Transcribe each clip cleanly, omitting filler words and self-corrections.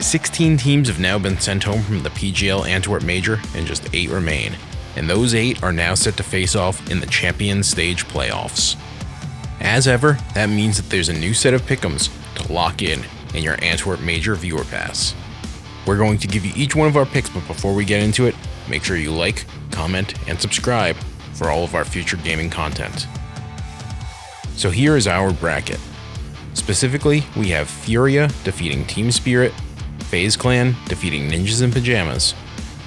16 teams have now been sent home from the PGL Antwerp Major and just 8 remain, and those 8 are now set to face off in the Champions Stage playoffs. As ever, that means that there's a new set of pick'ems to lock in your Antwerp Major viewer pass. We're going to give you each one of our picks, but before we get into it, make sure you like, comment, and subscribe for all of our future gaming content. So here is our bracket. Specifically, we have Furia defeating Team Spirit, FaZe Clan defeating Ninjas in Pajamas,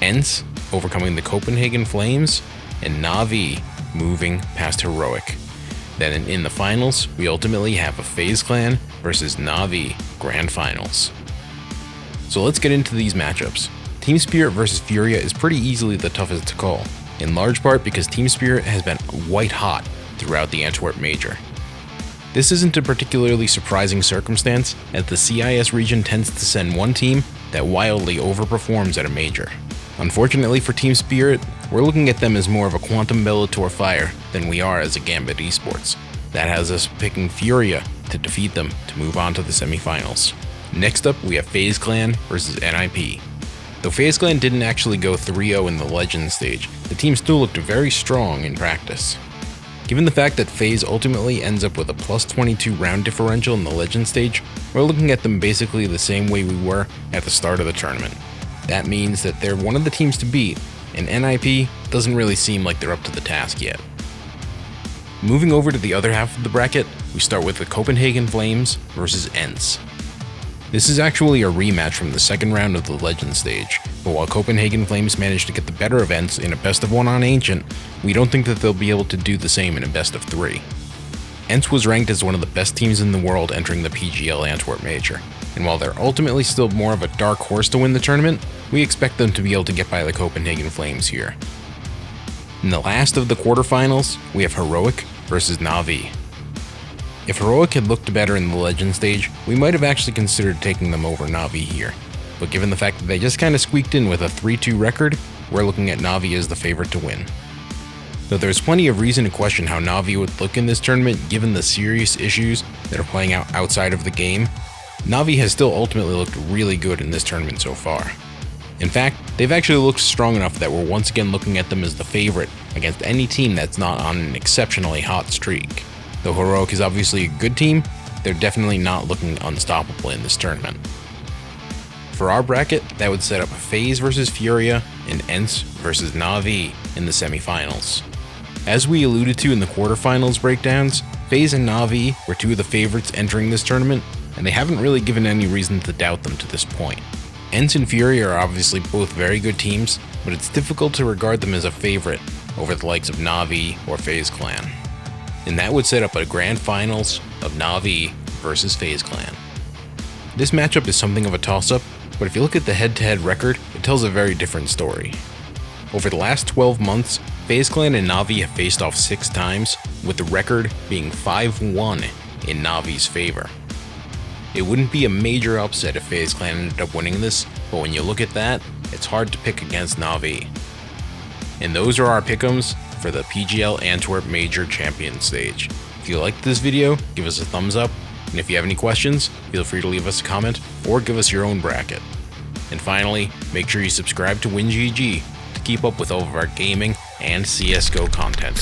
ENCE overcoming the Copenhagen Flames, and Navi moving past Heroic. Then in the finals, we ultimately have a FaZe Clan versus Navi Grand Finals. So let's get into these matchups. Team Spirit versus Furia is pretty easily the toughest to call, in large part because Team Spirit has been white hot throughout the Antwerp Major. This isn't a particularly surprising circumstance, as the CIS region tends to send one team that wildly overperforms at a major. Unfortunately for Team Spirit, we're looking at them as more of a Quantum Bellator Fire than we are as a Gambit Esports. That has us picking Furia to defeat them to move on to the semifinals. Next up, we have FaZe Clan versus NIP. Though FaZe Clan didn't actually go 3-0 in the Legends stage, the team still looked very strong in practice. Given the fact that FaZe ultimately ends up with a plus 22 round differential in the Legends stage, we're looking at them basically the same way we were at the start of the tournament. That means that they're one of the teams to beat, and NIP doesn't really seem like they're up to the task yet. Moving over to the other half of the bracket, we start with the Copenhagen Flames versus ENCE. This is actually a rematch from the second round of the Legends stage, but while Copenhagen Flames managed to get the better of ENCE in a best of 1 on Ancient, we don't think that they'll be able to do the same in a best of 3. ENCE was ranked as one of the best teams in the world entering the PGL Antwerp Major, and while they're ultimately still more of a dark horse to win the tournament, we expect them to be able to get by the Copenhagen Flames here. In the last of the quarterfinals, we have Heroic versus Navi. If Heroic had looked better in the Legend stage, we might have actually considered taking them over Navi here, but given the fact that they just kinda squeaked in with a 3-2 record, we're looking at Navi as the favorite to win. Though there's plenty of reason to question how Navi would look in this tournament given the serious issues that are playing out outside of the game, Navi has still ultimately looked really good in this tournament so far. In fact, they've actually looked strong enough that we're once again looking at them as the favorite against any team that's not on an exceptionally hot streak. Though Heroic is obviously a good team, they're definitely not looking unstoppable in this tournament. For our bracket, that would set up FaZe versus Furia and ENCE versus Navi in the semifinals. As we alluded to in the quarterfinals breakdowns, FaZe and Navi were 2 of the favorites entering this tournament, and they haven't really given any reason to doubt them to this point. ENCE and Furia are obviously both very good teams, but it's difficult to regard them as a favorite over the likes of Navi or FaZe Clan. And that would set up a grand finals of Navi versus FaZe Clan. This matchup is something of a toss-up, but if you look at the head-to-head record, it tells a very different story. Over the last 12 months, FaZe Clan and Navi have faced off 6 times, with the record being 5-1 in Navi's favor. It wouldn't be a major upset if FaZe Clan ended up winning this, but when you look at that, it's hard to pick against Navi. And those are our pick'ems for the PGL Antwerp Major Champion Stage. If you liked this video, give us a thumbs up, and if you have any questions, feel free to leave us a comment or give us your own bracket. And finally, make sure you subscribe to WinGG to keep up with all of our gaming and CSGO content.